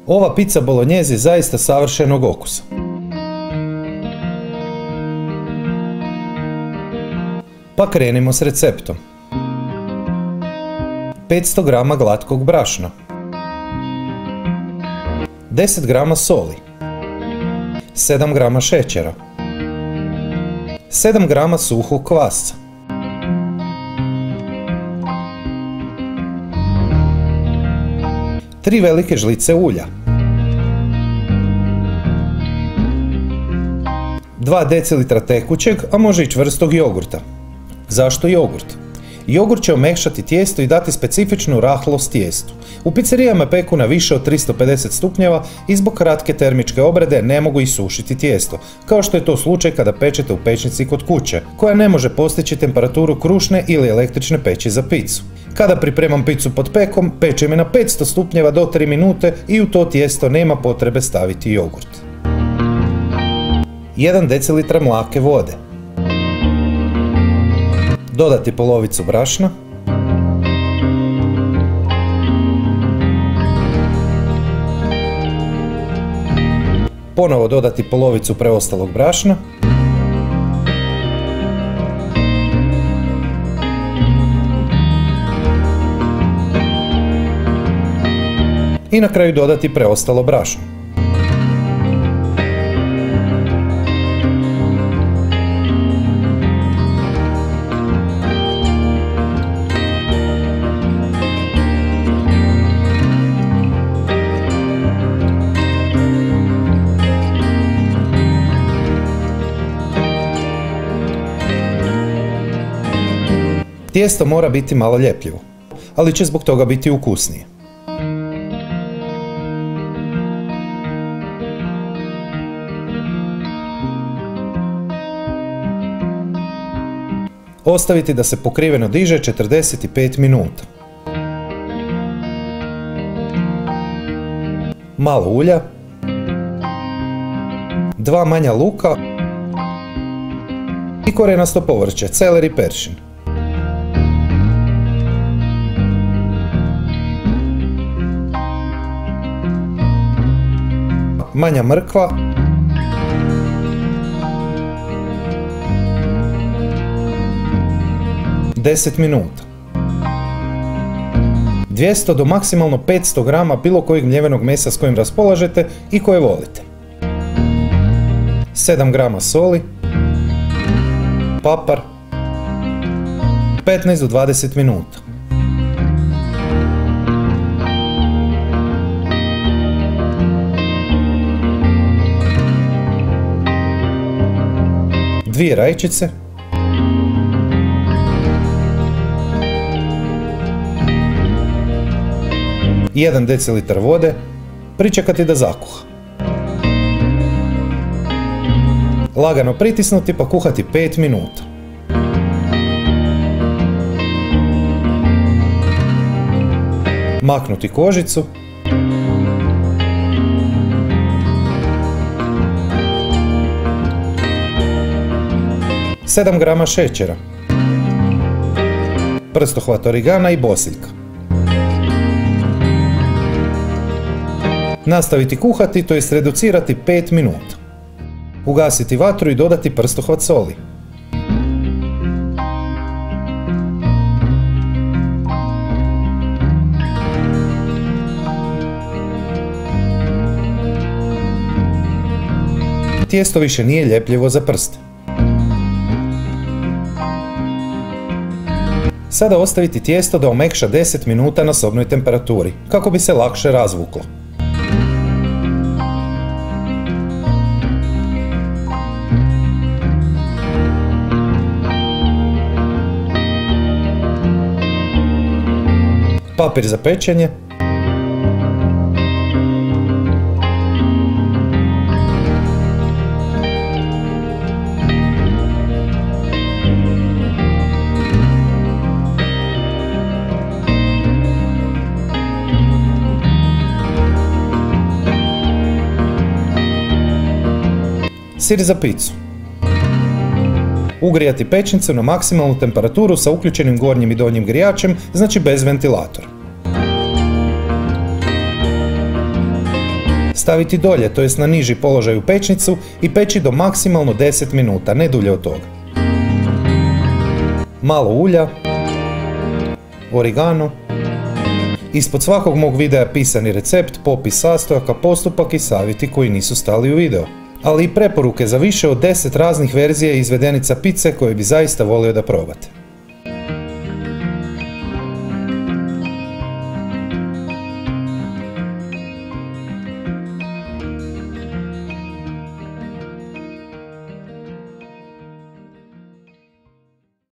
Ova pizza bolognese je zaista savršenog okusa. Pa krenimo s receptom. 500 g glatkog brašna, 10 g soli, 7 g šećera, 7 g suhog kvasca, 3 velike žlice ulja, 2 decilitra tekućeg, a može i čvrstog jogurta. Zašto jogurt? Jogurt će omekšati tijesto i dati specifičnu rahlost tijestu. U pizzerijama peku na više od 350 stupnjeva i zbog kratke termičke obrade ne mogu isušiti tijesto, kao što je to slučaj kada pečete u pećnici kod kuće, koja ne može postići temperaturu krušne ili električne peći za picu. Kada pripremam picu pod pekom, pečem je na 500 stupnjeva do 3 minute i u to tijesto nema potrebe staviti jogurt. 1 decilitra mlake vode. Dodati polovicu brašna, ponovo dodati polovicu preostalog brašna i na kraju dodati preostalo brašno. Tijesto mora biti malo ljepljivo, ali će zbog toga biti ukusnije. Ostaviti da se pokriveno diže 45 minuta. Malo ulja, 2 manja luka i korenasto povrće, celer i peršin. Manja mrkva, deset minuta. 200 do maksimalno 500 g bilo kojeg mljevenog mesa s kojim raspolažete i koje volite. 7 g soli, papar, 15 do 20 minuta. Dvije rajčice, 1 decilitar vode, pričekati da zakuha. Lagano pritisnuti pa kuhati 5 minuta. Maknuti kožicu. Sedam grama šećera, prstohvat origana i bosiljka. Nastaviti kuhati, to jest reducirati 5 minuta. Ugasiti vatru i dodati prstohvat soli. Tijesto više nije ljepljivo za prste. Sada ostaviti tijesto da omekša 10 minuta na sobnoj temperaturi, kako bi se lakše razvuklo. Papir za pečenje. Sir za picu. Ugrijati pećnicu na maksimalnu temperaturu sa uključenim gornjim i donjim grijačem, znači bez ventilatora. Staviti dolje, to jest na niži položaj u pećnicu i peći do maksimalno 10 minuta, ne dulje od toga. Malo ulja, origano. Ispod svakog mog videa pisani recept, popis sastojaka, postupak i savjeti koji nisu stali u video. Ali i preporuke za više od 10 raznih verzija izvedenica pice koje bi zaista volio da probate.